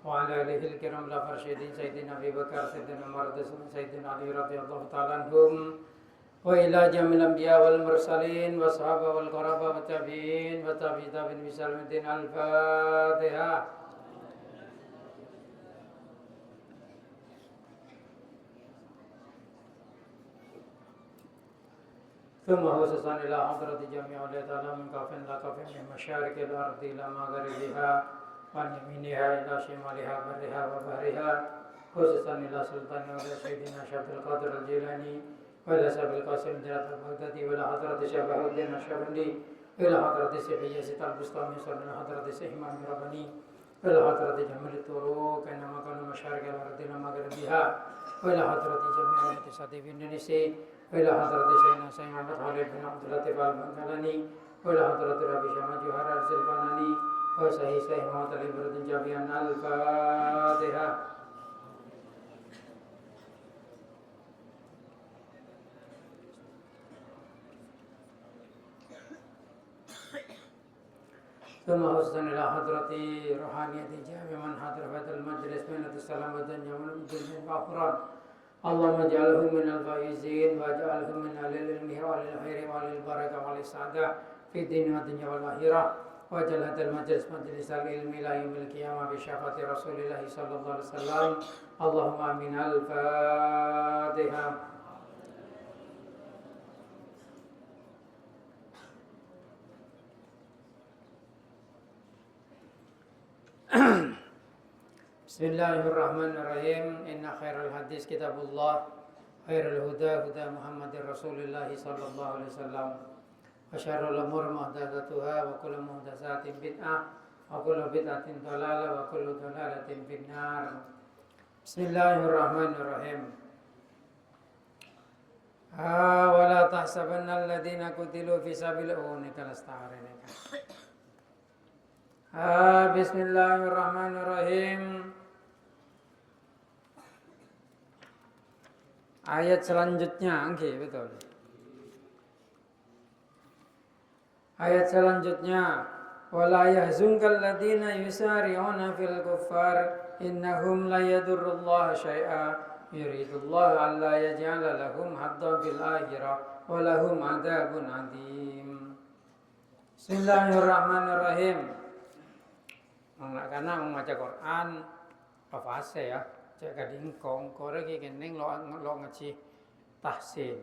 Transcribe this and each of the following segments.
وعلى آله الكرام الراشدين سيدنا أبي بكر سيدنا عمر سيدنا علي رضي الله تعالى عنهم وإلى جميع الأنبياء والمرسلين والصحابة والقرابة والتابعين والتابعين بسلام الدين. الفاتحة. ثم خصوصا إلى حضرة جميع أولياء الله من كافٍ لا كافٍ من مشارق الأرض إلى مغاربها ومن يمينها إلى شمالها برها وبحرها خصوصا إلى سلطان أولياء سيدنا شيخ عبد القادر الجيلاني وإلى سيد القاسم جلال البغدادي وإلى حضرة شيخ بهاء الدين الشاذلي وإلى حضرة شيخ يزيد البسطامي وإلى حضرة شيخ إمام رباني وإلى حضرة جميع الطرق إنما كانوا مشارق الأرض إلى مغاربها وإلى حضرة جميع المتصدين في إندونيسيا وإلى حضرة سيدنا سيد محمد خالد بن عبد اللطيف البنغالاني وإلى حضرة ربي شمع جوهر الزلفاناني وسيد سيد محمد علي بن جابيان. الفاتحة. ثم خصوصا إلى حضرة روحانية جامع من حضر هذا المجلس من السلام والدنيا والمجلس والأفراد. اللهم اجعله من الفائزين واجعله من أهل العلم وأهل الخير وأهل البركة وأهل السعادة في الدين والدنيا والآخرة. واجعل هذا المجلس مجلس العلم إلى يوم القيامة بشفاعة رسول الله صلى الله عليه وسلم. اللهم آمين. الفاتحة. Bismillahirrahmanirrahim. Inna khairal hadis kitabullah, khairul huda huda Muhammadir Rasulillah sallallahu alaihi wasallam. Wa syarrul umur muhdatsatuha wa kullu muhdatsatin bid'ah wa kullu bid'atin dhalalah wa kullu dhalalatin finnar. Bismillahirrahmanirrahim. Wa la tahsabanna alladziina qutilu fi sabilillahi kalasta'arinaka. Bismillahirrahmanirrahim. Ayat selanjutnya, betul. Ayat selanjutnya, wala yahzunkal ladzina yusari'una fil kuffar innahum la yadurrullaha syai'a yuridullahu alla yaj'ala lahum haddan fil akhirah wa lahum adzabun adzim. Bismillahirrahmanirrahim. Karena membaca Quran fase ya. Cek kadingkong kore ki kening lo ngaji tahsin.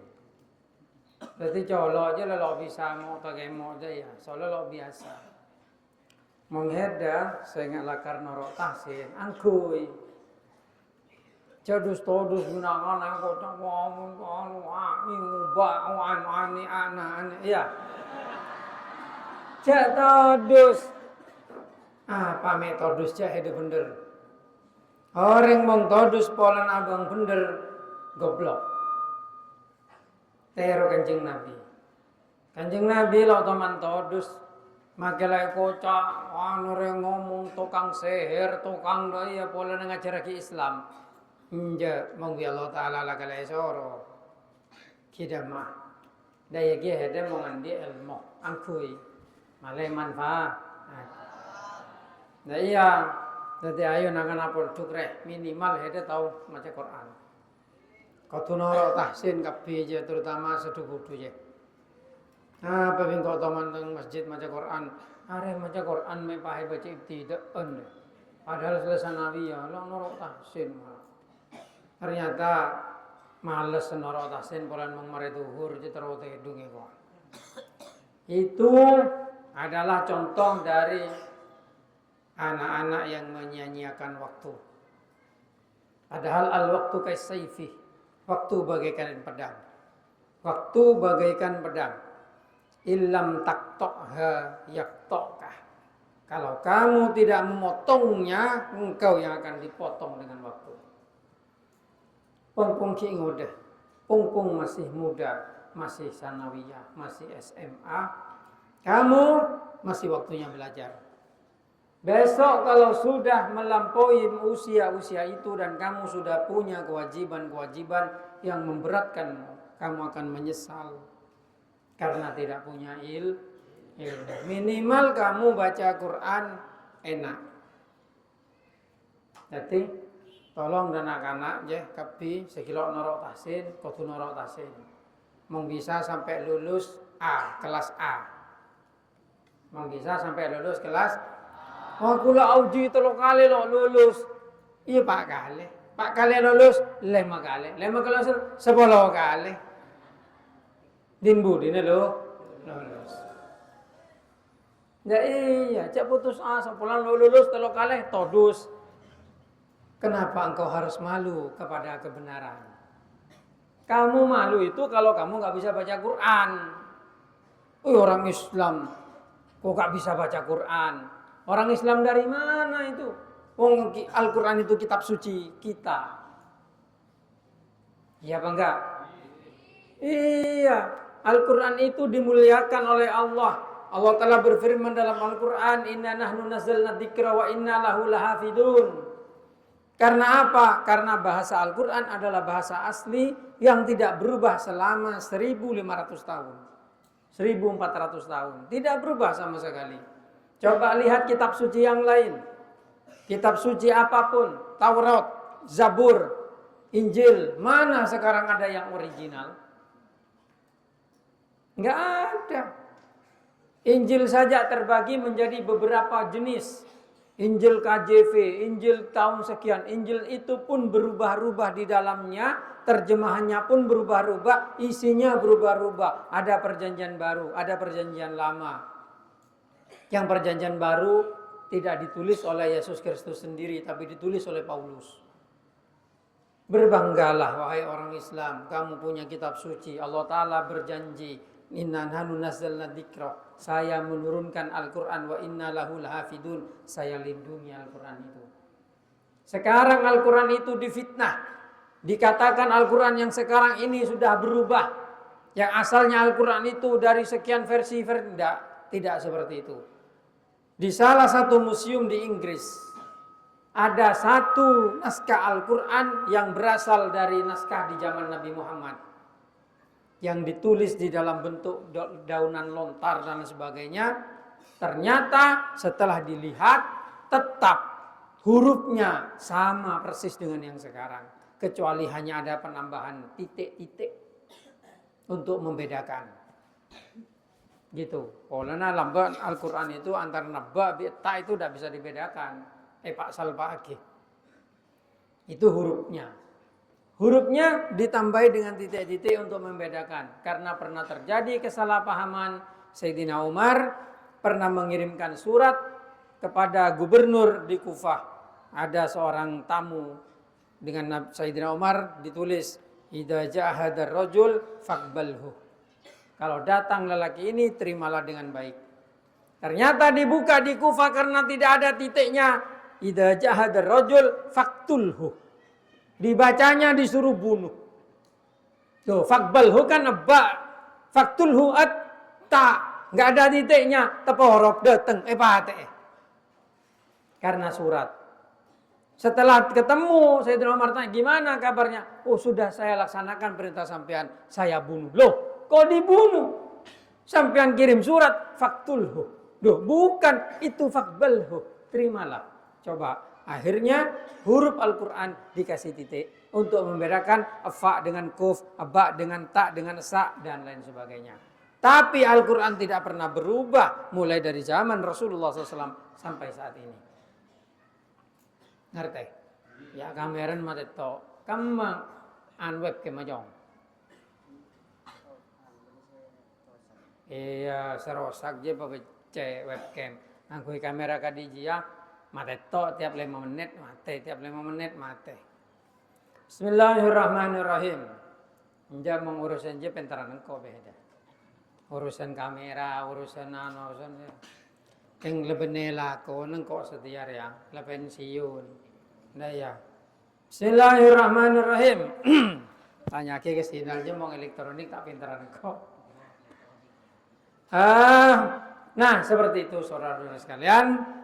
Berarti colok aja lo bisa mau pakai mau aja ya. Soalnya lo biasa. Mengheda saya lakar norok tahsin angkui. Jadus todus gunakan aku tak ngomong ngubah ani anak ya. Cek todus. Pamit todus cek itu bener. Orang mong todus polan abang bener goblok. Tero Kanjeng Nabi. Kanjeng Nabi lo teman todus makelai kocak orang ngomong tukang seher, tukang daya pola ngajar ki Islam. Inja mong Allah taala la kala soro. Kidamah. Daya ki hede mong andi ilmu angkui. Malai manfaat. Nah iya. Jadi ayo nangan apol cukre minimal hede tahu maca Quran. Kau tahsin kabeh je terutama sedukudu je. Pabing kau teman teng masjid maca Quran, are maca Quran me pahe baca ibtidaan. Padahal selesai nabi ya, lo norok tahsin. Ternyata males norok tahsin polan mong mare duhur je terote dunge kok. Itu adalah contoh dari anak-anak yang menyia-nyiakan waktu. Padahal al-waktu kaisayfi. Waktu bagaikan pedang. Waktu bagaikan pedang. Illam taktokha yaktokah. Kalau kamu tidak memotongnya, engkau yang akan dipotong dengan waktu. Pungpung ki ngodah. Pungpung masih muda, masih sanawiyah, masih SMA. Kamu masih waktunya belajar. Besok kalau sudah melampaui usia-usia itu dan kamu sudah punya kewajiban-kewajiban yang memberatkan, kamu akan menyesal karena tidak punya ilmu. Minimal kamu baca Quran enak. Jadi tolong dan anak-anak ya kapi sekilo norok tahsin, kudu norok tahsin. Mung bisa sampai lulus A, kelas A. Mung bisa sampai lulus kelas oh kula uji 3 kali lo lulus. Iya Pak kali. Pak kali lulus 5 kali. 5 kali lulus 10 kali. Din budine lo lulus. Ya iya, cak putus asa pulang lo lulus 3 kali todus. Kenapa engkau harus malu kepada kebenaran? Kamu malu itu kalau kamu nggak bisa baca Quran. Orang Islam kok nggak bisa baca Quran? Orang Islam dari mana itu? Al-Quran itu kitab suci kita. Iya apa enggak? Iya, Al-Quran itu dimuliakan oleh Allah. Allah Ta'ala berfirman dalam Al-Quran, Inna nahnu nazzalna dzikra wa inna lahu lahafidun. Karena apa? Karena bahasa Al-Quran adalah bahasa asli yang tidak berubah selama 1500 tahun. 1400 tahun. Tidak berubah sama sekali. Coba lihat kitab suci yang lain. Kitab suci apapun. Taurat, Zabur, Injil. Mana sekarang ada yang original? Enggak ada. Injil saja terbagi menjadi beberapa jenis. Injil KJV, Injil tahun sekian. Injil itu pun berubah-ubah di dalamnya. Terjemahannya pun berubah-ubah. Isinya berubah-ubah. Ada perjanjian baru, ada perjanjian lama. Yang perjanjian baru tidak ditulis oleh Yesus Kristus sendiri, tapi ditulis oleh Paulus. Berbanggalah wahai orang Islam. Kamu punya kitab suci. Allah Ta'ala berjanji. Inna nahnu nazzalna dzikra. Saya menurunkan Al-Quran wa inna lahu lahafidun. Saya lindungi Al-Quran itu. Sekarang Al-Quran itu difitnah. Dikatakan Al-Quran yang sekarang ini sudah berubah. Yang asalnya Al-Quran itu dari sekian versi. Tidak seperti itu. Di salah satu museum di Inggris. Ada satu naskah Al-Quran yang berasal dari naskah di zaman Nabi Muhammad. Yang ditulis di dalam bentuk daunan lontar dan sebagainya. Ternyata setelah dilihat tetap hurufnya sama persis dengan yang sekarang. Kecuali hanya ada penambahan titik-titik untuk membedakan. Gitu. Karena lambat Al-Quran itu antara naba, ta itu tidak bisa dibedakan. Pak Salpake. Itu hurufnya. Hurufnya ditambahi dengan titik-titik untuk membedakan. Karena pernah terjadi kesalahpahaman, Sayyidina Umar pernah mengirimkan surat kepada gubernur di Kufah. Ada seorang tamu dengan Sayyidina Umar ditulis, Idza ja'ahadar rajul faqbalhu. Kalau datang lelaki ini, terimalah dengan baik. Ternyata dibuka di Kufah karena tidak ada titiknya. Idza ja'ahadar rajul faqtulhu. Dibacanya disuruh bunuh. Tuh, faqbalhu kan ba, faqtulhu ta, enggak ada titiknya, teporop dateng pate. Karena surat. Setelah ketemu Sayyidina Umar tanya, gimana kabarnya? Oh, sudah saya laksanakan perintah sampean, saya bunuh. Loh, kok dibunuh? Sampean kirim surat, faqtulhu. Loh, bukan, itu faqbalhu. Terimalah. Coba. Akhirnya huruf Al-Quran dikasih titik untuk membedakan fa dengan kuf, ba dengan ta dengan sa dan lain sebagainya. Tapi Al-Quran tidak pernah berubah mulai dari zaman Rasulullah SAW sampai saat ini. Ngerti? Ya kameran mati to, kamu an web kemajong. Iya serosak je baca webcam. Angkui kamera kadiji ya. Mati to tiap 5 menit mati, tiap 5 menit mati. Bismillahirrahmanirrahim. Inja mengurusan je pentaran engkau beda. Urusan kamera, urusan urusan yang lebih nelako engkau setia ya, lebih pensiun. Nah ya. Bismillahirrahmanirrahim. Tanya ke sinyal je mau elektronik tak pentaran engkau. Nah seperti itu saudara-saudara sekalian.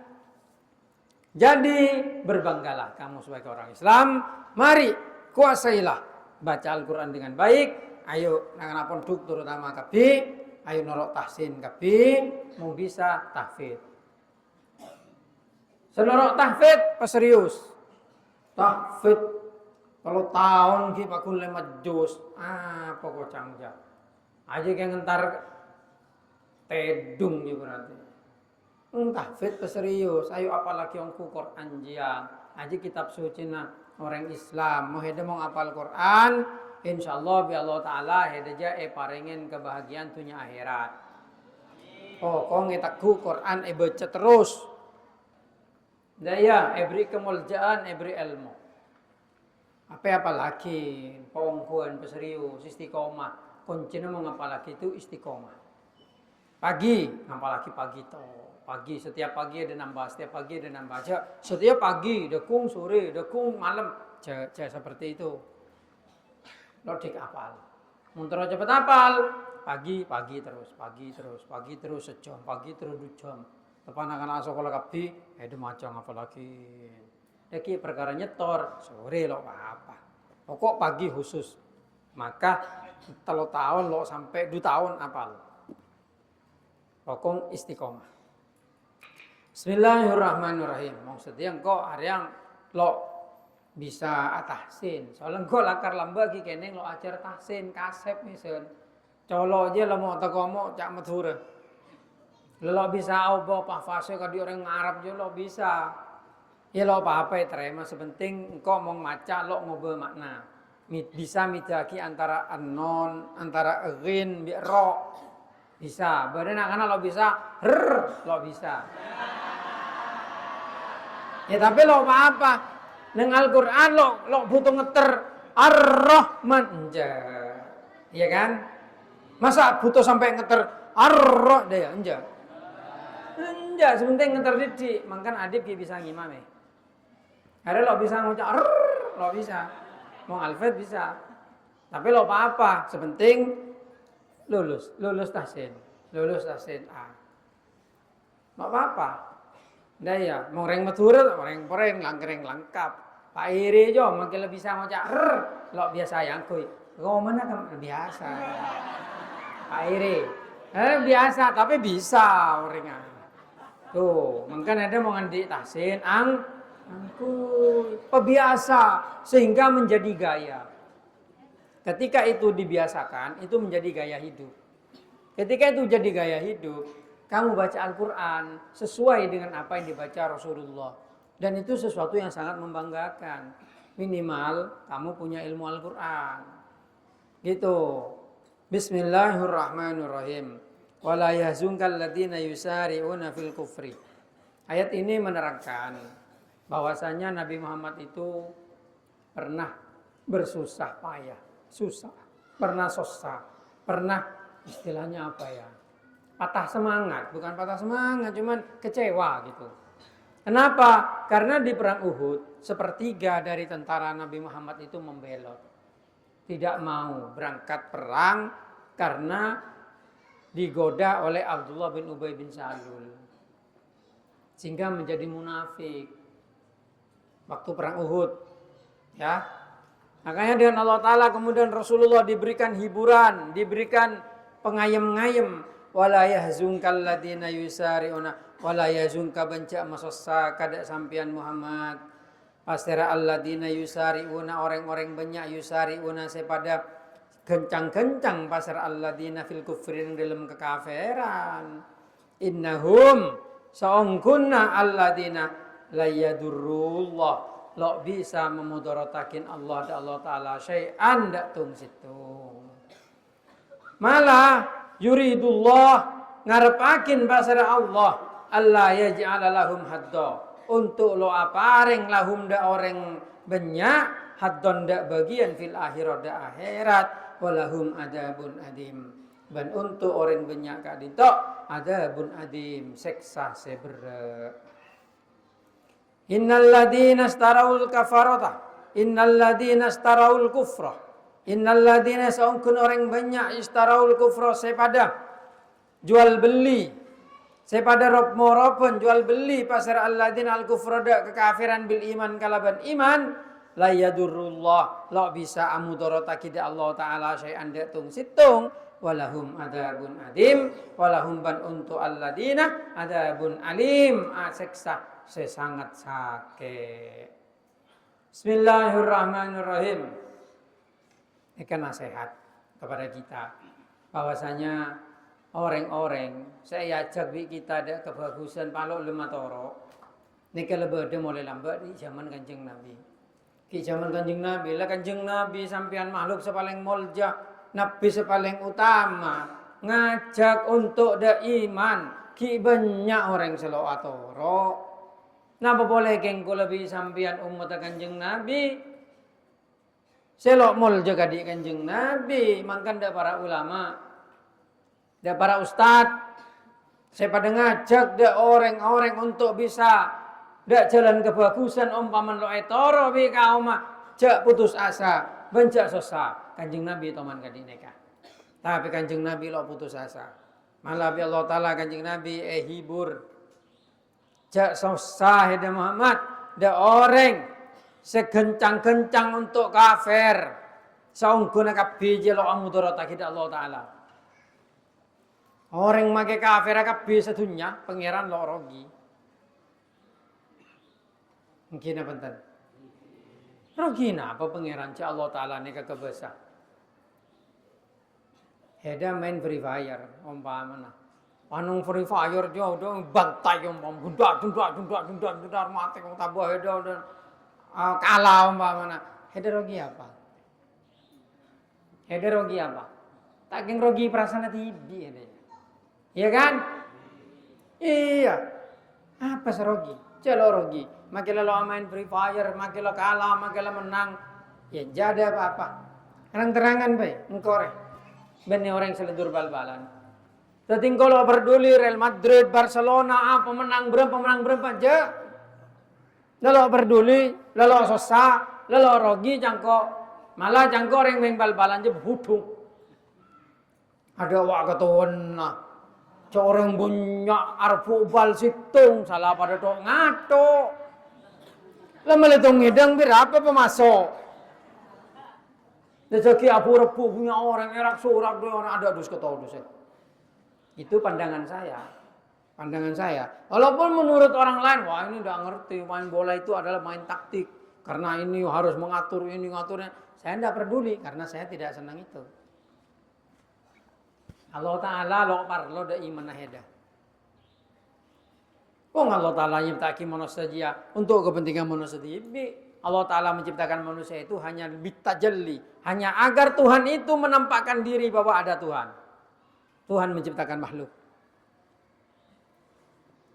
Jadi berbanggalah kamu sebagai orang Islam. Mari kuasailah baca Al-Quran dengan baik. Ayo nangan pondok terutama kabi. Ayo norok tahsin kabi. Mau bisa tahfidz. Senorok tahfidz paserius. tahfidz kalau tahun ki pakul 5 juz. Apa kok cangja. Aja kayak ngentar tedung ya berarti. Tahfidz serius. Ayo apalagi ongku Quran jiang. Aja kitab suci na orang Islam. Mau hede mau apal Quran. Insyaallah bi Allah Ta'ala hede ja paringin kebahagiaan dunia akhirat. Oh, kau ngetaku Quran baca terus. Daya, beri kemuliaan, beri ilmu. Apa lagi? Pongkuan peserius, istiqomah. Kuncinya mau apalagi itu istiqomah. Pagi, apalagi pagi toh. Pagi, setiap pagi ada nambah, setiap pagi ada nambah. Setiap pagi, dekung sore, dekung malam. Seperti itu. Lodik apal. Muntah cepet apal. Pagi terus sejam, pagi terus 2 jam. Tepan akan sekolah kapi, ada macam apa lagi. Deki perkara nyetor, sore lo apa. Pokok pagi khusus. Maka 3 tahun lo sampai 2 tahun apal. Pokok istiqomah. Bismillahirrahmanirrahim. Maksudnya engkau hari yang lo bisa tahsin. Soalnya engkau lakar lamba ki keneng lo ajar tahsin, kasep misal. Colo aja lo mau tekomo cak mathura. Lo bisa obo pahfase kadi orang Arab je lo bisa. Ya lo apa-apa ya terima sepenting engkau mau maca lo ngobrol makna. Bisa midaki antara anon, antara rin, bi ro. Bisa. Badan anak lo bisa, lo bisa. Ya tapi lo apa-apa. Neng Al-Quran lo butuh ngeter Ar-Rahman. Iya kan? Masa butuh sampai ngeter Ar-Rah deh enggak. Enggak, sebentar ngeter didik, mangkan adib bisa ngimam ya. Ada lo bisa ngucap lo bisa. Mau alfabet bisa. Tapi lo apa-apa, sepenting lulus tahsin A. Mau apa-apa. Dah ya, mau reng matura, orang langkering lengkap. Pak Iri jo makin lebih bisa ngucap lo biasa yang kui. Kau mana kan biasa. Pak Iri, biasa tapi bisa orangnya. Tuh, mungkin ada mau ngandi tahsin angku pebiasa sehingga menjadi gaya. Ketika itu dibiasakan, itu menjadi gaya hidup. Ketika itu jadi gaya hidup, kamu baca Al-Quran sesuai dengan apa yang dibaca Rasulullah. Dan itu sesuatu yang sangat membanggakan. Minimal kamu punya ilmu Al-Quran. Gitu. Bismillahirrahmanirrahim. Wala yahzunkal ladzina yusari'una fil kufri. Ayat ini menerangkan bahwasanya Nabi Muhammad itu pernah bersusah payah, pernah istilahnya apa ya? Patah semangat, bukan patah semangat, cuman kecewa gitu. Kenapa? Karena di perang Uhud, 1/3 dari tentara Nabi Muhammad itu membelot. Tidak mau berangkat perang karena digoda oleh Abdullah bin Ubay bin Salul. Sehingga menjadi munafik. Waktu perang Uhud. Ya. Makanya dengan Allah Ta'ala kemudian Rasulullah diberikan hiburan. Diberikan pengayem-ngayem. Wala yahzunkal ladina yusari'una. Wala yahzunka bencak masossa kadak sampian Muhammad. Pastera alladina yusari'una. Orang-orang banyak yusari'una sepada kencang-kencang pasar alladina fil kufrin dalam kekafiran. Innahum saungkunna alladina la yadurrullah lo bisa memudaratakin Allah dan Allah Ta'ala syai'an dak tung situ. Malah yuridullah ngarepakin pasar Allah Allah yaj'ala lahum hadda untuk lo apareng lahum da orang banyak haddon dak bagian fil akhirat da akhirat walahum adabun adim. Dan untuk orang banyak kak dito adabun adim seksa seberat. Innal ladina istaraul kafarata innal ladina istaraul kufra innal ladina saungkun orang banyak istaraul kufra sepada jual beli sepada rob moropun jual beli pasar alladina al kufra da kekafiran bil iman kalaban iman la yadurrullah la bisa amudarata kida Allah Ta'ala syai'an datung situng walahum adabun adim walahum ban untuk alladina adabun alim aseksa sesangat sakit Bismillahirrahmanirrahim. Ini kan nasihat kepada kita bahwasanya orang-orang saya ajak kita ada kebagusan palok lima toro. Ini kalau berde mulai lambat di zaman Kanjeng Nabi. Di zaman Kanjeng Nabi lah Kanjeng Nabi sampean makhluk sepaling mulja, Nabi sepaling utama ngajak untuk da iman. Ki banyak orang selo atoro. Napa boleh kengko lebih sampean umat Kanjeng Nabi? Selok mul jaga di Kanjeng Nabi, mangkan da para ulama, da para ustad, saya pada ngajak da orang-orang untuk bisa da jalan kebagusan umpaman lo etoro bi kaum jak putus asa, bencak susah. Kanjeng Nabi toman kadineka. Tapi Kanjeng Nabi lo putus asa. Malah bi Allah Taala Kanjeng Nabi hibur. Jak susah heda Muhammad da orang segencang-gencang untuk kafir. Saungguna kabeh lo amudara takida Allah Taala. Orang make kafir kabeh sedunya pangeran lo rogi. Mungkin apa enten? Rogi apa pangeran ca Allah Taala nika kebesa. Heda main Free Fire umpamana. Anung Free Fire dia udah bantai umpam gundak mati kok tambah heda udah kalah umpamana. Heda rogi apa? Heda rogi apa? Taking rogi perasaan tibi heda. Iya kan? Iya. Apa serogi? Celo rogi. Makin lo main Free Fire, makin lo kalah, makin lo menang. Ya jadi apa-apa. Terang-terangan baik, engkore. Benih orang seledur bal-balan. Jadi kalau peduli Real Madrid, Barcelona, pemenang berapa aja. Lalu peduli, lalu susah, lalu rogi jangko. Malah jangko orang main bal-balan aja berhudung. Ada wak ketuan nah. Coreng bunyak arfu bal situng salah pada tok ngato. Lah meletung ngidang berapa pemasok. Rezeki abu rebu punya orang erak surak dua orang ada dus ketau dus. Itu pandangan saya. Pandangan saya. Walaupun menurut orang lain wah ini udah ngerti main bola itu adalah main taktik karena ini harus mengatur ini ngaturnya. Saya tidak peduli karena saya tidak senang itu. Allah Ta'ala lo parlo da iman heda. Wong Allah Ta'ala nyiptaki manusia untuk kepentingan manusia ini. Allah Ta'ala menciptakan manusia itu hanya bitajalli. Hanya agar Tuhan itu menampakkan diri bahwa ada Tuhan. Tuhan menciptakan makhluk.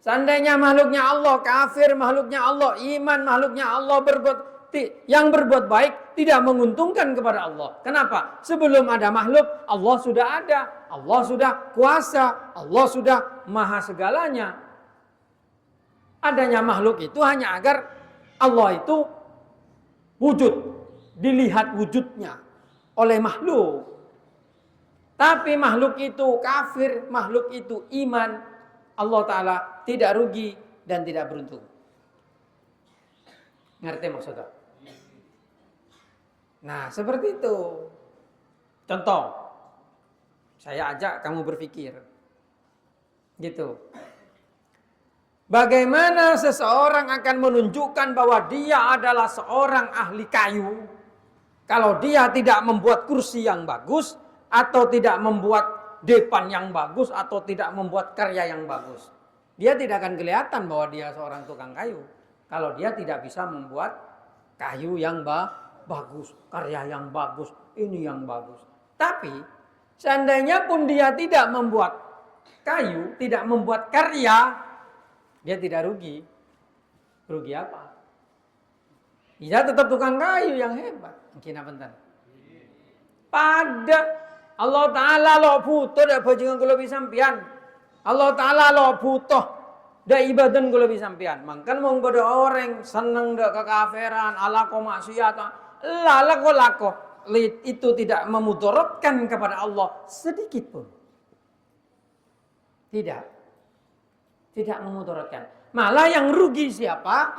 Seandainya makhluknya Allah kafir, makhluknya Allah iman, makhluknya Allah yang berbuat baik tidak menguntungkan kepada Allah. Kenapa? Sebelum ada makhluk, Allah sudah ada. Allah sudah kuasa. Allah sudah maha segalanya. Adanya makhluk itu hanya agar Allah itu wujud. Dilihat wujudnya oleh makhluk. Tapi makhluk itu kafir, makhluk itu iman. Allah Ta'ala tidak rugi dan tidak beruntung. Ngerti maksudnya? Nah, seperti itu. Contoh, saya ajak kamu berpikir. Gitu. Bagaimana seseorang akan menunjukkan bahwa dia adalah seorang ahli kayu kalau dia tidak membuat kursi yang bagus atau tidak membuat depan yang bagus atau tidak membuat karya yang bagus. Dia tidak akan kelihatan bahwa dia seorang tukang kayu kalau dia tidak bisa membuat kayu yang bagus, karya yang bagus, ini yang bagus. Tapi seandainya pun dia tidak membuat kayu, tidak membuat karya, dia tidak rugi. Rugi apa? Dia tetap tukang kayu yang hebat. Mungkin apa bentar? Pada Allah Ta'ala lo butuh dak bajingan kula sampean. Allah Ta'ala lo butuh dak ibadah kula sampean. Mangkan mong pada orang seneng dak kekafiran, alako maksiat, lako itu tidak memudaratkan kepada Allah sedikit pun. Tidak memudaratkan. Malah yang rugi siapa?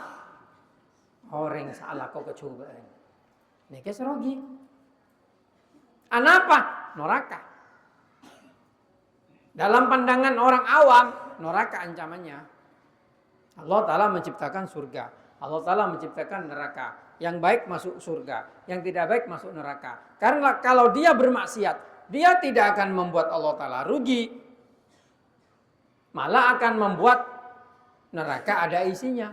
Orang salah kok kecobaan. Niki serugi. Anapa? Neraka. Dalam pandangan orang awam, neraka ancamannya. Allah Ta'ala menciptakan surga. Allah Ta'ala menciptakan neraka. Yang baik masuk surga, yang tidak baik masuk neraka. Karena kalau dia bermaksiat, dia tidak akan membuat Allah Ta'ala rugi. Malah akan membuat neraka ada isinya.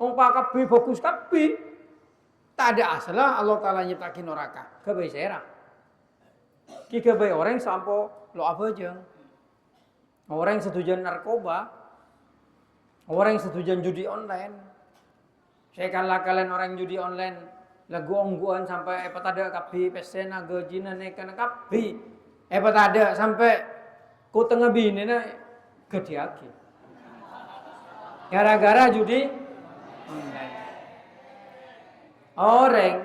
Pak kabeh bagus kabeh. Tak ada asalah Allah Ta'ala nyiptakin neraka. Kabeh serah. Ki kabeh orang sampo lo apa aja. Orang yang setuju narkoba. Orang yang setuju judi online. Saya kalah kalian orang judi online. Lagu ongguan sampai apa ada kabeh pesen aga jinan nekan kabeh. Apa ada sampai ku tengah bini na gediaki. Gara-gara judi online. Orang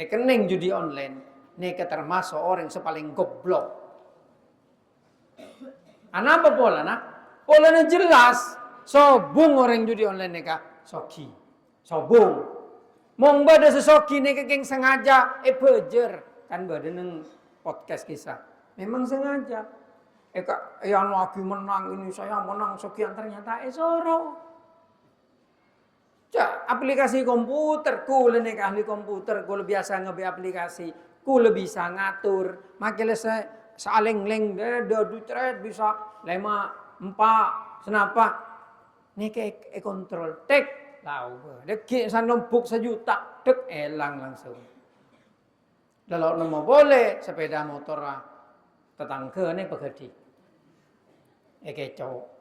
kening judi online neka termasuk orang sepaling goblok. Anak apa pola nak? Polanya jelas. Sobung orang judi online neka soki. Sobung. Mong bada sesoki neka keng sengaja bejer kan bada neng podcast kisah. Memang sengaja. Yang lagi menang ini saya menang sekian ternyata soro. Aplikasi komputer, ku lebih ahli komputer, ku lebih biasa ngebi aplikasi, ku lebih bisa ngatur. Makanya saya saling leng du thread bisa 5, 4, senapa. Nih kayak kontrol, tek, tahu. Dek sanompuk 1 juta, dek elang langsung. Kalau mau boleh sepeda motor tetangga nih pegadi. Kecoh.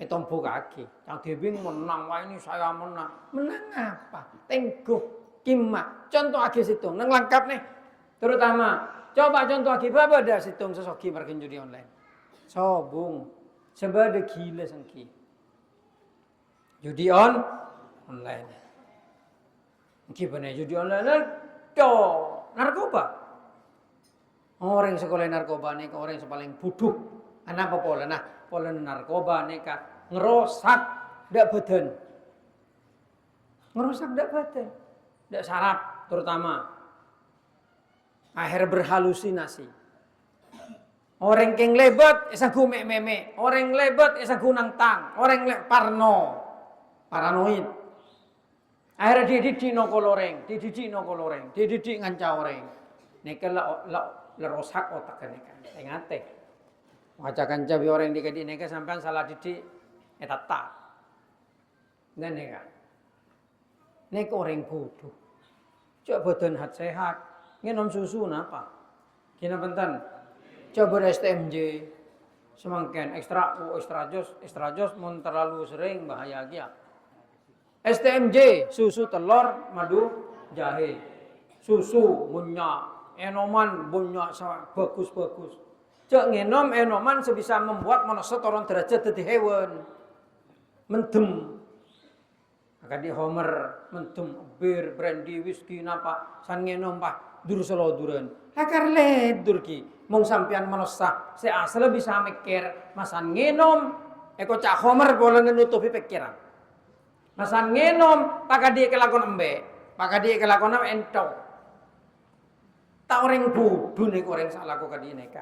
Tombok kaki. Yang dibing menang, wah ini saya menang. Menang apa? Tengguh, kimah. Contoh lagi situng, nang lengkap nih. Terutama, coba contoh lagi, berapa ada situng sesoki margin judi online? Sobung. Sebab ada gila sengki. Judi online. Gimana judi online? Narkoba. Orang sekolah narkoba nih, orang yang paling bodoh. Anak apa pola? Nah, pola narkoba nih ngerosak dak badan. Ngerosak dak badan. Dak saraf terutama. Akhir berhalusinasi. Orang keng lebat esaku meme. Orang lebat esaku nang tang. Orang paranoid. Akhirnya dididik no koloreng, dididik nganca orang. Neka la rosak otak neka. Ngate. Wacakan cabi orang dikadi neka sampean salah didik etata. Dan neka. Neka orang bodoh. Coba badan sehat. Ngenom susu napa? Kina bentan. Coba STMJ. Semangken extra jos mun terlalu sering bahaya dia. STMJ, susu telur, madu, jahe. Susu bunyak, enoman bunyak bagus-bagus. Cek ngenom enoman sebisa membuat manusia turun derajat dadi hewan. Mendem. Akan di homer mendem bir, brandy, whisky napa san ngenom pah dur seloduran. Lakar ledur ki. Mung sampean manusia se asal bisa mikir masan ngenom cak homer boleh nutupi pikiran. Masan ngenom pakai dia kelakon embe, pakai dia kelakon ento. Tak orang bodoh nih orang salah kok dia neka.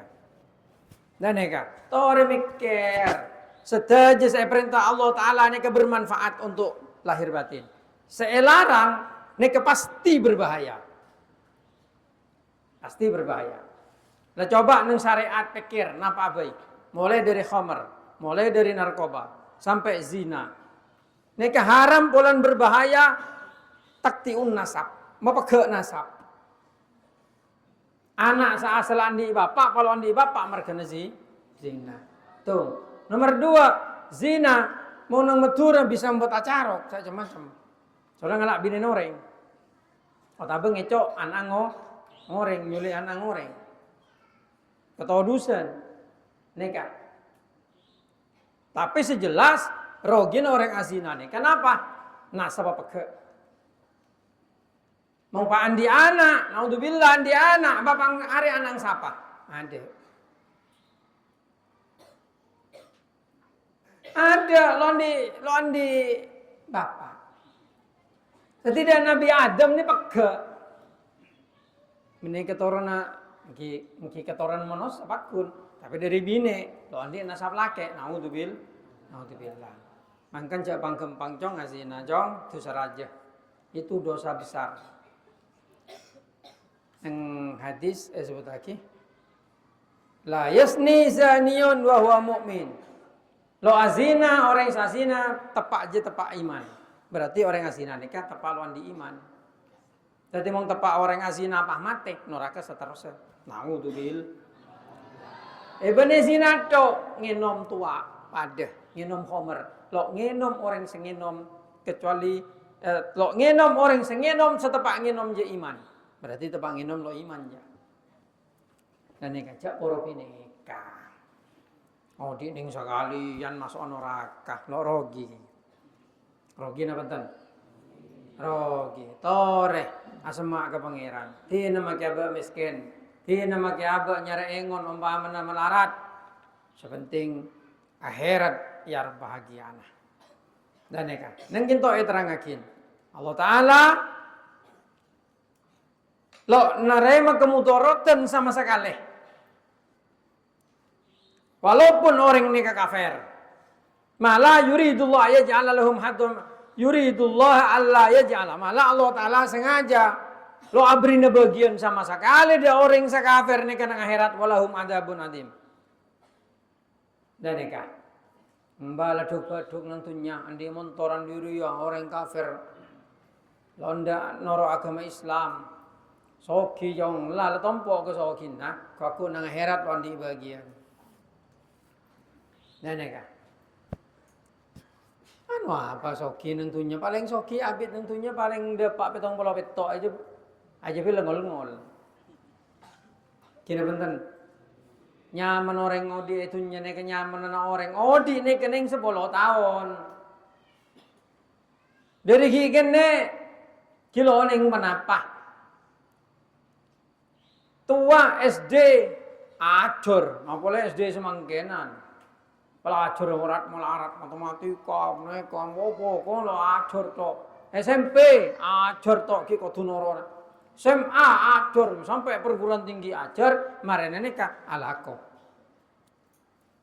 Dan neka, tore mikir. Sedaja saya perintah Allah Taala neka bermanfaat untuk lahir batin. Saya larang neka pasti berbahaya. Pasti berbahaya. Nah coba neng syariat pikir napa baik. Mulai dari khamar, mulai dari narkoba sampai zina. Neka haram polan berbahaya taktiun nasab, mapegek nasab. Anak seasal andi bapak, kalau andi bapak mergana zina. Tuh. Nomor 2, zina mau nang medura bisa membuat acarok, saya macam. Soalnya ngelak bini noreng. Oh tapi ngecok anak ngoreng, nyuli anak ngoreng. Ketodusan. Neka. Tapi sejelas rogin orang azina nih. Kenapa? Nasab apa ke? Mau pak andi anak, naudzubillah andi anak, bapak hari anak siapa? Ada. Ada londi bapak. Setidak Nabi Adam nih peke. Ini keturunan, mungkin keturunan manusia apapun, tapi dari bini, londi nasab laki, naudzubillah. Mangkan jak panggem pangcong azina jong dosa raja. Itu dosa besar. Yang hadis sebut lagi. La yasni zaniyun wa huwa mu'min. Lo azina orang sazina tepak je tepak iman. Berarti orang azina nikah tepak lawan di iman. Jadi mau tepak orang azina apa mati neraka seterusnya. Naudzubil. Ibne zina to nginom tua pada nginom khamr. Lo nginom orang sing nginom kecuali lo nginom orang sing nginom setepak nginom je iman. Berarti tepak nginom lo iman je. Dan nek ajak para pinika. Oh di ning sekalian masuk neraka, lo rogi. Rogi napa ten? Rogi. Tore asma ke pangeran. Dina make aba miskin. Dina make aba nyare engon umpamana melarat. Sepenting akhirat yar bahagiana. Dan neka. Nang kinto terangakin. Allah Taala lo narema kemudorotan sama sekali. Walaupun orang ini kafir. Malah yuridullah yaj'ala lahum haddun yuridullah alla yaj'ala. Malah Allah Taala sengaja lo abrina bagian sama sekali dia orang sekafir ni kana akhirat walahum adzabun adzim. Dan nikah. Mbala duk-duk nantunya andi montoran diri ya orang kafir. Londa noro agama Islam. Soki jong la tompo ke sokin nah kaku nang akhirat wandi bagian. Dan nikah. Anu apa soki nentunya paling soki abit nentunya paling depak petong pola petok aja bilang ngol-ngol. Kira benten. Nyaman orang odi itu nyene kenyaman orang odi ne kening 10 tahun. Dari kene kilo ning menapa. Tua SD acur, mapole SD semangkenan. Pelajar ora melarat matematika, neka opo kono acur tok. SMP acur tok ki kudu noro. SMA acur sampai perguruan tinggi ajar marene nikah alako.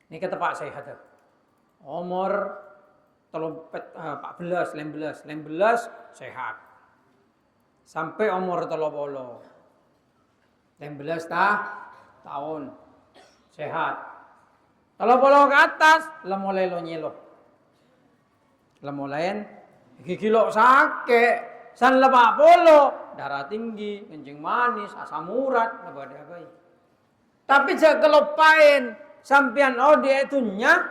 Nikah tepak sehat. Umur 14, 15 sehat. Sampai umur 30. 15 tahun sehat. Kalau polo ke atas, lemulai lo nyelo. Lemulain, kilo sake, san lepak polo, darah tinggi, kencing manis, asam urat, apa-apa. Tapi jika kelupain, sampian odi itunya,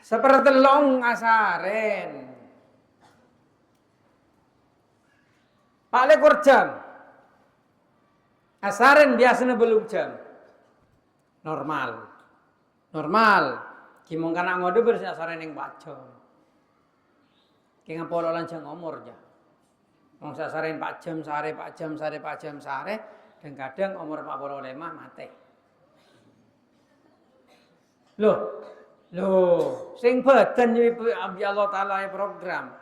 seperti long asaren. Paling jam. Asaren biasanya belum jam. Normal. Kimong kana ngode bersih asare ning pacem. Ki ngapolo lanjang umur ja. Wong sasare 4 jam sare, dan kadang umur 45 mati. Loh, sing badan iki Allah Taala program.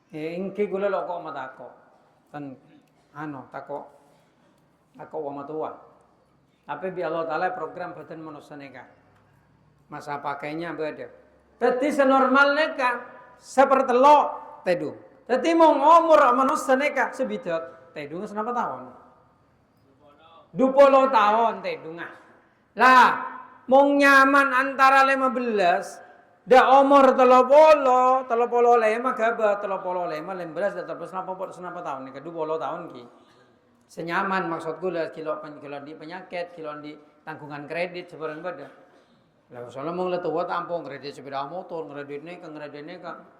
Engke kula lho kok matako. Ten tako wong tua. Tapi bi Allah Ta'ala program badan manusia nikah. Masa pakainya beda. Jadi senormal nikah seperti lo tedung. Jadi mau umur manusia nikah sebidak tedung senapa tahun? 20 tahun tedung. Lah, mau nyaman antara 15 da umur 30 gaba 15 dan 30 tahun nikah 20 tahun ki. Senyaman maksudku lah kilo di penyakit, kilo di tanggungan kredit sebarang pada. Lah soalnya mau tua tampung kredit sepeda motor, kredit ini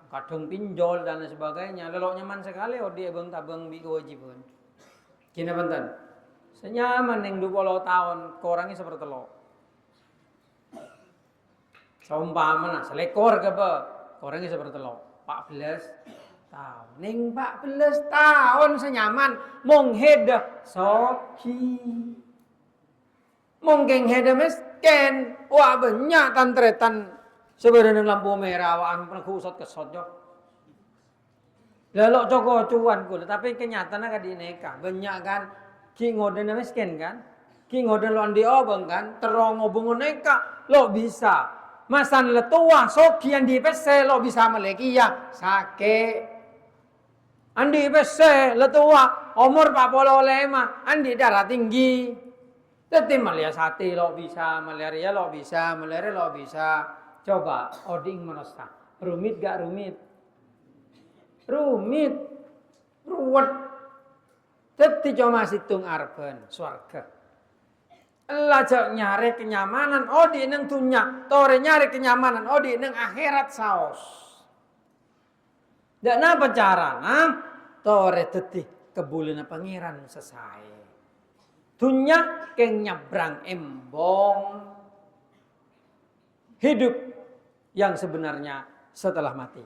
kadang pinjol dan sebagainya. Lalu nyaman sekali dia bang tabang bi kewajiban. Kini benten. Senyaman yang 20 tahun korangnya seperti lo. Seumpama selekor ke apa? Korangnya seperti lo. 14 tahun. Ning 14 tahun senyaman mong heda soki. Mungkin heda miskin. Wah banyak tantretan sebenarnya lampu merah awak pernah kusot kesot jo. Lalu coko cuan kula tapi kenyataannya kan di nikah banyak kan ki ngoden miskin kan. Ki ngoden lo andi obeng kan terong obeng nikah lo bisa masan letua sokian di pese lo bisa meleki ya sake. Andi pese letua umur 45 andi darah tinggi. Teti malia sate lo bisa, malaria lo bisa, malaria lo bisa. Coba oding menosta. Rumit gak rumit? Rumit. Ruwet. Teti cuma situng arben swarga. Lajak nyari kenyamanan, odi neng dunya, tore nyari kenyamanan, odi neng akhirat saos. Dan apa carana? Tore tetih kebulina pangeran selesai. Dunya keng nyabrang embong. Hidup yang sebenarnya setelah mati.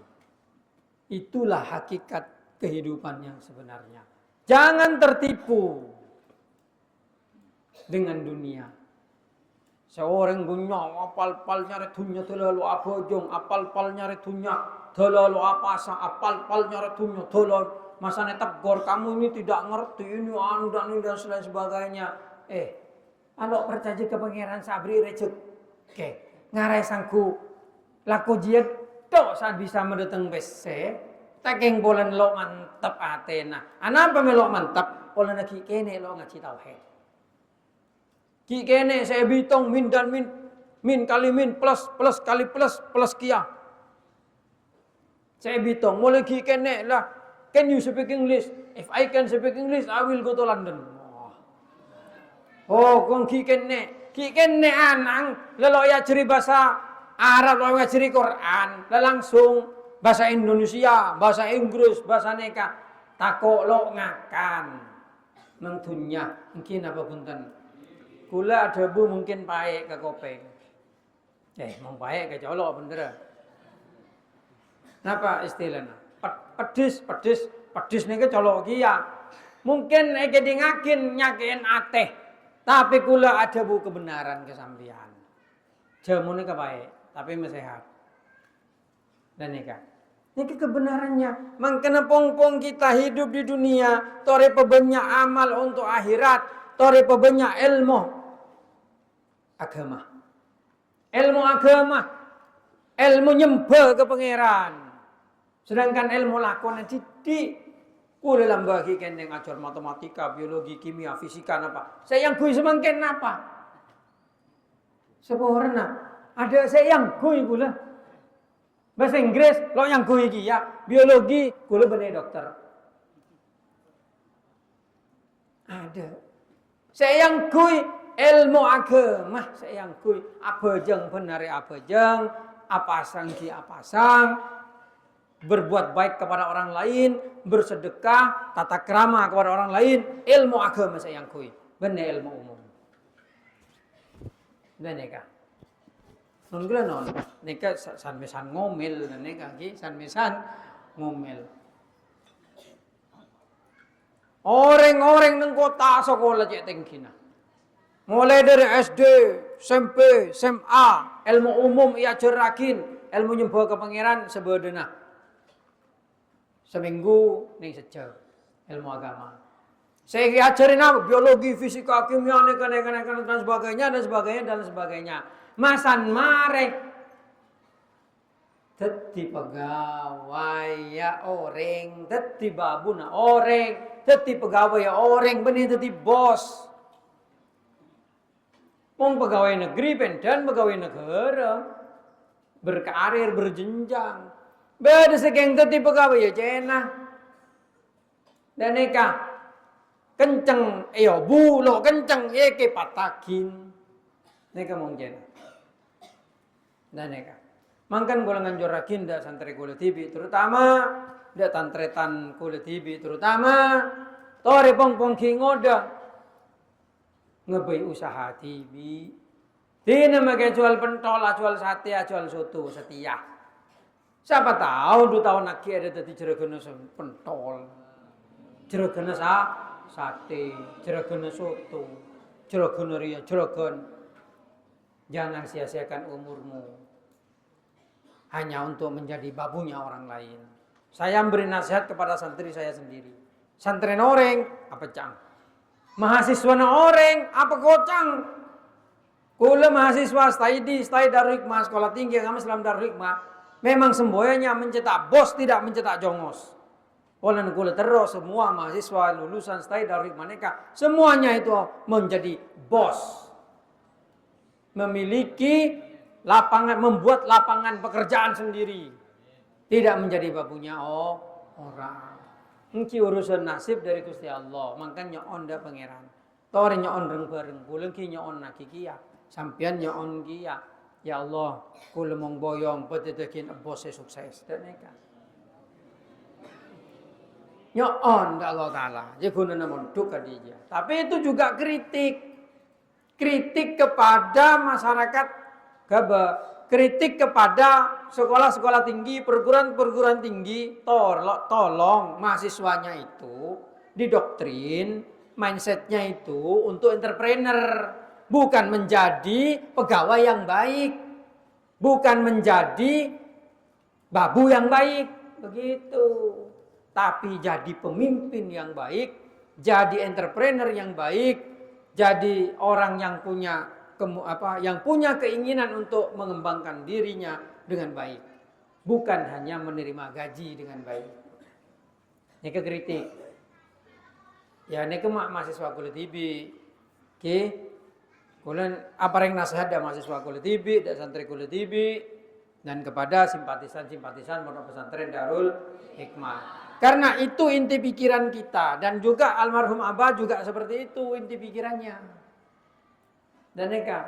Itulah hakikat kehidupan yang sebenarnya. Jangan tertipu dengan dunia. Seorang dunia apal-pal nyari dunia terlalu abojong, apal-pal nyari dunia terlalu apasa, apal-pal nyari dunia terlalu masane tegur kamu ini tidak ngerti ini anu dan ini dan lain sebagainya. Kalau percaya ke pangeran sabri recek, oke, ngarai sangku laku jiat tok saat bisa mendatang bese, takeng bolan lo mantap atena. Anapa melok mantap? Bolan lagi kene lo ngaji tauhid. Ki kene saya bitong min dan min kali min plus kali plus kia. Saya bitong mulai ki kene lah. Can you speak English? If I can speak English, I will go to London. Oh, kong ki kene anang lelo ya ciri bahasa Arab lo ya ciri Quran, langsung bahasa Indonesia, bahasa Inggris, bahasa neka tako lo ngakan mentunya mungkin apa punten. Kula ada bu mungkin paek ke kopeng. Mau paek ke colok bener. Napa istilahnya? Pedis nih ke colok kia. Mungkin eke dengakin nyakein ateh. Tapi kula ada bu kebenaran kesampian. Jamu nih ke paek, tapi mesehat. Dan nikah. Ini kebenarannya. Mangkena pong-pong kita hidup di dunia. Tore pebanyak amal untuk akhirat. Tore pebanyak ilmu. Agama. Ilmu agama. Ilmu nyembah ke pangeran. Sedangkan ilmu lakon didik. Kula lambagi kendeng ajar matematika, biologi, kimia, fisika apa. Saya yang kui semangken apa? Seborna. Ada saya yang kui kula. Bahasa Inggris lo yang kui iki ya. Biologi kula bener dokter. Ada. Saya yang kui ilmu agama saya yang kui abajeng benare abajeng apasang ki apasang berbuat baik kepada orang lain bersedekah tata krama kepada orang lain ilmu agama saya yang kui bener ilmu umum bener ka non gula non neka san-mesan ngomel neka ki san-mesan ngomel orang-orang nang kota sekolah cek tengkina. Mulai dari SD, SMP, SMA, ilmu umum ia jerakin, ilmu nyembah ke pangeran sebedena. Seminggu nih sejauh ilmu agama. Saya ajarin apa? Biologi, fisika, kimia, dan sebagainya. Masan mare. Teti pegawai ya orang, teti babuna orang, teti pegawai ya orang, benih teti bos. Pegawai negeri dan pegawai negara berkarir berjenjang. Beda sekeng teti pegawai ya cena. Dan neka kenceng bulo kenceng ke patakin. Neka mong cena. Dan neka mangkan golongan jorakin da santri kulit TV terutama da tantretan kulit TV terutama tore pong kingoda ngebay usaha TV. Dina magai jual pentol, jual sate, jual soto setia. Siapa tahu 2 tahun lagi ada tadi jeragan pentol, jeragan sate, jeragan soto, jeragan ria, jeragan. Jangan sia-siakan umurmu hanya untuk menjadi babunya orang lain. Saya memberi nasihat kepada santri saya sendiri. Santri noreng apa cang? Mahasiswa orang apa gocang? Kula mahasiswa stay Darul Hikmah, sekolah tinggi agama Islam Darul Hikmah, memang semboyannya mencetak bos, tidak mencetak jongos. Kula kula terus semua mahasiswa lulusan stay Darul Hikmah neka, semuanya itu menjadi bos. Memiliki lapangan, membuat lapangan pekerjaan sendiri. Tidak menjadi babunya orang. Engki urusan nasib dari Gusti Allah, makanya onda pangeran. Tore nyon reng bareng, kula ki nyon naki kia. Sampian nyon kia. Ya Allah, kula mong boyong petetekin bos sukses dan neka. Nyon Allah Taala, je guna mondok kadija. Tapi itu juga kritik. Kritik kepada masyarakat gaba, kritik kepada sekolah-sekolah tinggi, perguruan-perguruan tinggi, tolong mahasiswanya itu didoktrin, mindsetnya itu untuk entrepreneur, bukan menjadi pegawai yang baik, bukan menjadi babu yang baik, begitu. Tapi jadi pemimpin yang baik, jadi entrepreneur yang baik, jadi orang yang punya keinginan untuk mengembangkan dirinya dengan baik, bukan hanya menerima gaji dengan baik. Ini kritik. Ya ini mahasiswa kuliah tibi, kemudian apa yang nasihat dari mahasiswa kuliah tibi, dari santri kuliah tibi, dan kepada simpatisan pondok pesantren Darul Hikmah. Karena itu inti pikiran kita, dan juga almarhum Abah juga seperti itu inti pikirannya. Dan neka,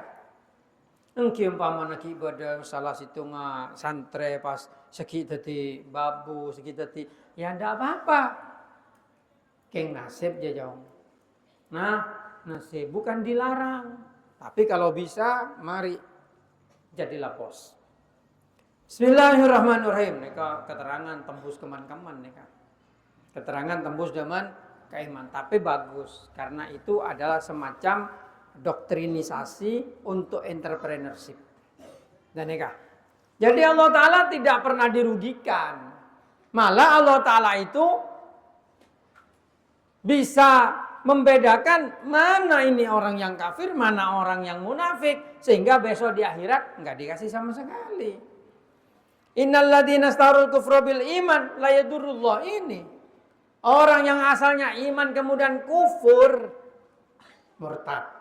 engki umpamana ki ibadah salah situ santre pas segi tadi babu, segi tadi, ya ndak apa-apa. Keng nasib aja jong. Nah, nasib bukan dilarang, tapi kalau bisa, mari jadilah bos. Bismillahirrahmanirrahim. Neka keterangan tembus keman-keman neka. Keterangan tembus zaman keiman, tapi bagus karena itu adalah semacam doktrinisasi untuk entrepreneurship. Dan neka. Jadi Allah Ta'ala tidak pernah dirugikan. Malah Allah Ta'ala itu bisa membedakan mana ini orang yang kafir, mana orang yang munafik. Sehingga besok di akhirat nggak dikasih sama sekali. Innalladzina astarul kufra bil iman la yadurrullah ini. Orang yang asalnya iman kemudian kufur, murtad.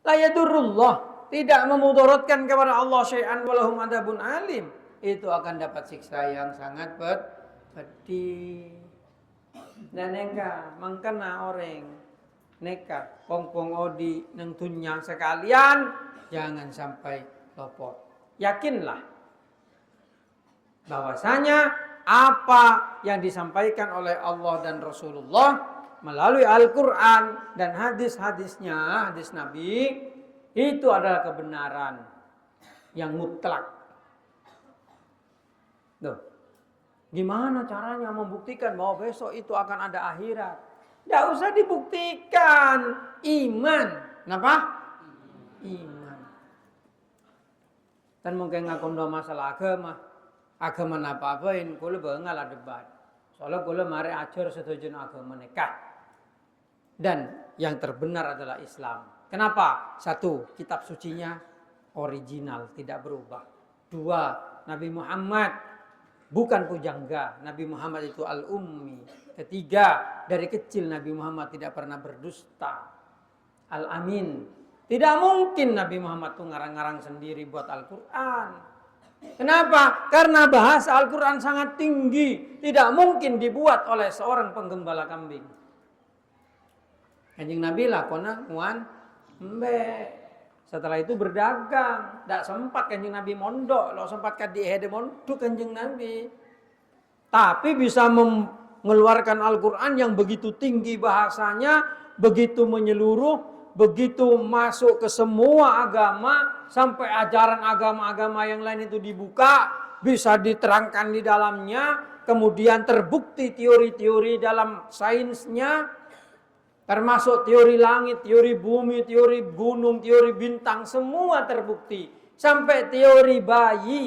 La yadurrullah, tidak memudaratkan kepada Allah syai'an walahum adzabun alim. Itu akan dapat siksa yang sangat pedih. Dan neka mangkana orang neka pongpong odi nang dunya sekalian jangan sampai lopot. Yakinlah bahwasanya apa yang disampaikan oleh Allah dan Rasulullah melalui Al-Quran dan hadis-hadisnya, hadis Nabi, itu adalah kebenaran yang mutlak. Tuh. Gimana caranya membuktikan bahwa besok itu akan ada akhirat? Tidak usah dibuktikan. Iman. Kenapa? Iman. Dan mungkin ngakom masalah agama. Agama apa-apain, kula bengal debat. Soalnya kula mari ajar setuju agama nikah. Dan yang terbenar adalah Islam. Kenapa? Satu, kitab sucinya original, tidak berubah. Dua, Nabi Muhammad bukan pujangga. Nabi Muhammad itu al-ummi. Ketiga, dari kecil Nabi Muhammad tidak pernah berdusta. Al-amin. Tidak mungkin Nabi Muhammad itu ngarang-ngarang sendiri buat Al-Quran. Kenapa? Karena bahasa Al-Quran sangat tinggi. Tidak mungkin dibuat oleh seorang penggembala kambing. Kanjeng Nabi lakona nguan embe. Setelah itu berdagang. Tidak sempat kanjeng Nabi mondok. Lo sempat kadihede mondok kanjeng Nabi. Tapi bisa mengeluarkan Al-Quran yang begitu tinggi bahasanya. Begitu menyeluruh. Begitu masuk ke semua agama, sampai ajaran agama-agama yang lain itu dibuka, bisa diterangkan di dalamnya, kemudian terbukti teori-teori dalam sainsnya, termasuk teori langit, teori bumi, teori gunung, teori bintang, semua terbukti. Sampai teori bayi.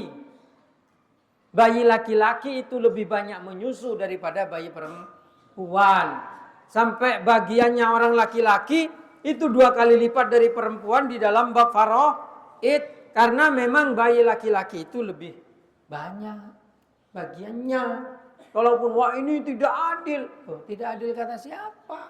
Bayi laki-laki itu lebih banyak menyusu daripada bayi perempuan. Sampai bagiannya orang laki-laki Itu 2 kali lipat dari perempuan di dalam bab faraid. Karena memang bayi laki-laki itu lebih banyak bagiannya. Kalaupun wah ini tidak adil. Oh, tidak adil kata siapa?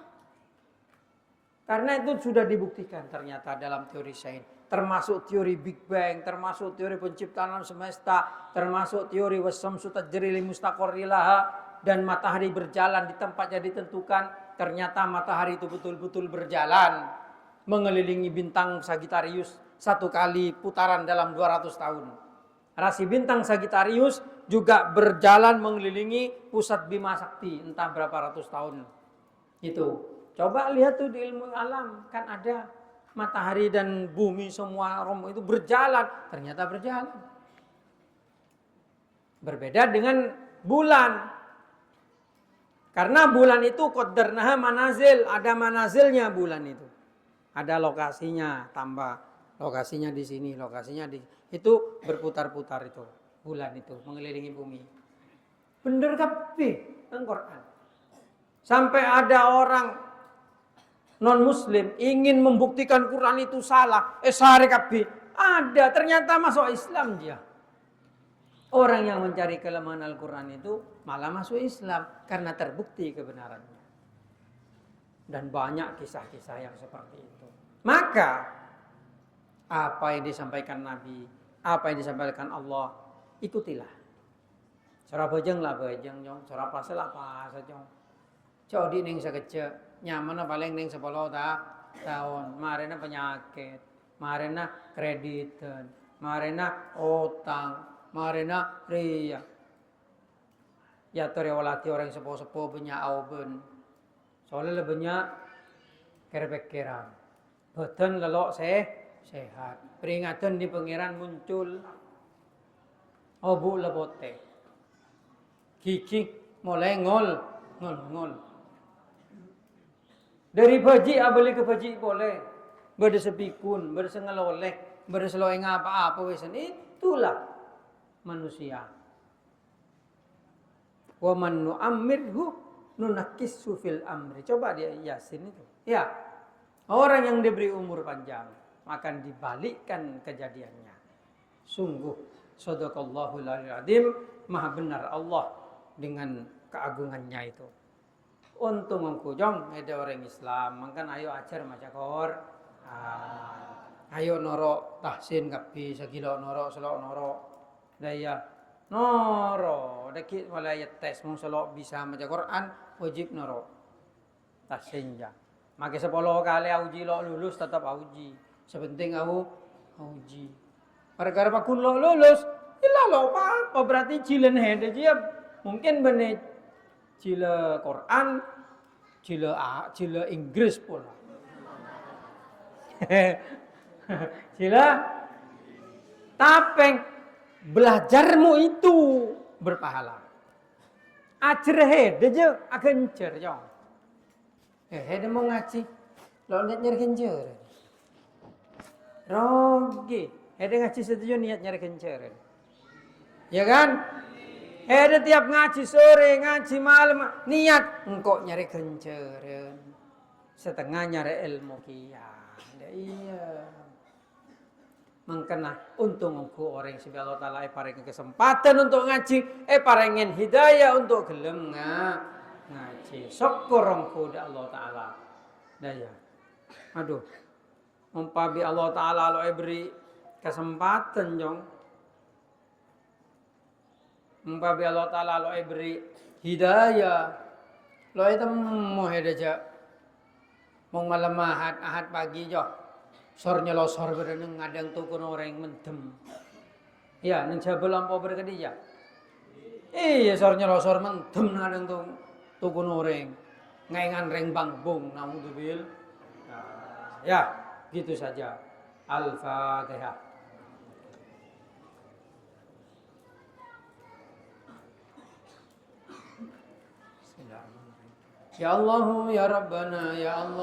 Karena itu sudah dibuktikan ternyata dalam teori sains. Termasuk teori Big Bang, termasuk teori penciptaan alam semesta, termasuk teori wasyamsu tajri li mustaqarrin laha, dan matahari berjalan di tempat yang ditentukan. Ternyata matahari itu betul-betul berjalan mengelilingi bintang Sagittarius 1 kali putaran dalam 200 tahun. Rasi bintang Sagittarius juga berjalan mengelilingi pusat Bima Sakti entah berapa ratus tahun. Itu. Coba lihat tuh di ilmu alam, kan ada matahari dan bumi semua rombong itu berjalan, ternyata berjalan. Berbeda dengan bulan. Karena bulan itu qaddarnaha manazil, ada manazilnya bulan itu. Ada lokasinya, tambah lokasinya di sini, lokasinya di itu berputar-putar itu. Bulan itu mengelilingi bumi. Bener kabeh nang Quran. Sampai ada orang non-muslim ingin membuktikan Quran itu salah. Sare kabeh. Ada, ternyata masuk Islam dia. Orang yang mencari kelemahan Al-Quran itu malah masuk Islam karena terbukti kebenarannya. Dan banyak kisah-kisah yang seperti itu. Maka apa yang disampaikan Nabi, apa yang disampaikan Allah, ikutilah. Cara bajeng lah bajeng, cara pasal apa saja. Cok di ning sakece, nyaman paling ning 10 tahun. Marena penyakit, marena kreditan, marena utang, marena ria. Ya terewalati orang sepo-sepo punya auben. Soalnya lebihnya kira-kira. Badan lelok sehat. Peringatan di pangeran muncul. Obu lebote. Gigi mulai ngol. Dari baji abali ke baji boleh. Berdesepikun, bersengeloleh, berseloeng apa-apa wesan. Itulah manusia. Wa man nu'ammirhu nunakkisu fil amri. Coba dia Yasin itu. Ya. Orang yang diberi umur panjang akan dibalikkan kejadiannya. Sungguh sadaqallahul azim, maha benar Allah dengan keagungannya itu. Untung mengkujong ada orang Islam, mangkan ayo ajar maca Quran. Ayo norok tahsin kapi sagilo norok selok norok. Daya noro daki walaya tes mung selok bisa maca Quran wajib norok. Tahsin ja. Maka 10 kali uji lo lulus tetap uji. Sepenting uji. Gara-gara pakun lo lulus, ilah lo apa berarti cilen hede dia mungkin bener cile Quran, cile Inggris pula. Cile tapeng belajarmu itu berpahala. Ajar hede je akan cer jong. Hede mau ngaji, lo niat nyari kencer. Rogi, hede ngaji setuju niat nyari kencer. Ya kan? Hede tiap ngaji sore, ngaji malam, niat engkau nyari kencer. Setengah nyari ilmu kian. Iya. Mengkena untung engkau orang si Allah Ta'ala paring kesempatan untuk ngaji, paringin hidayah untuk gelem ngaji. Syukur engkau da Allah Ta'ala. Daya. Aduh. Umpabi Allah Ta'ala lo beri kesempatan jong. Umpabi Allah Ta'ala lo beri hidayah. Lo itu mau hidayah. Mau malam ahad pagi jong. Sornya lo sor bereneng ngadang tukun orang mendem. Ya, neng jabal ampo berkedija. Iya, sornya lo sor mendem ngadang tukun orang. Ngaingan reng bangbung naudzubil. Ya, gitu saja. Al-Fatihah. Ya Allah, ya Rabbana, ya Allah.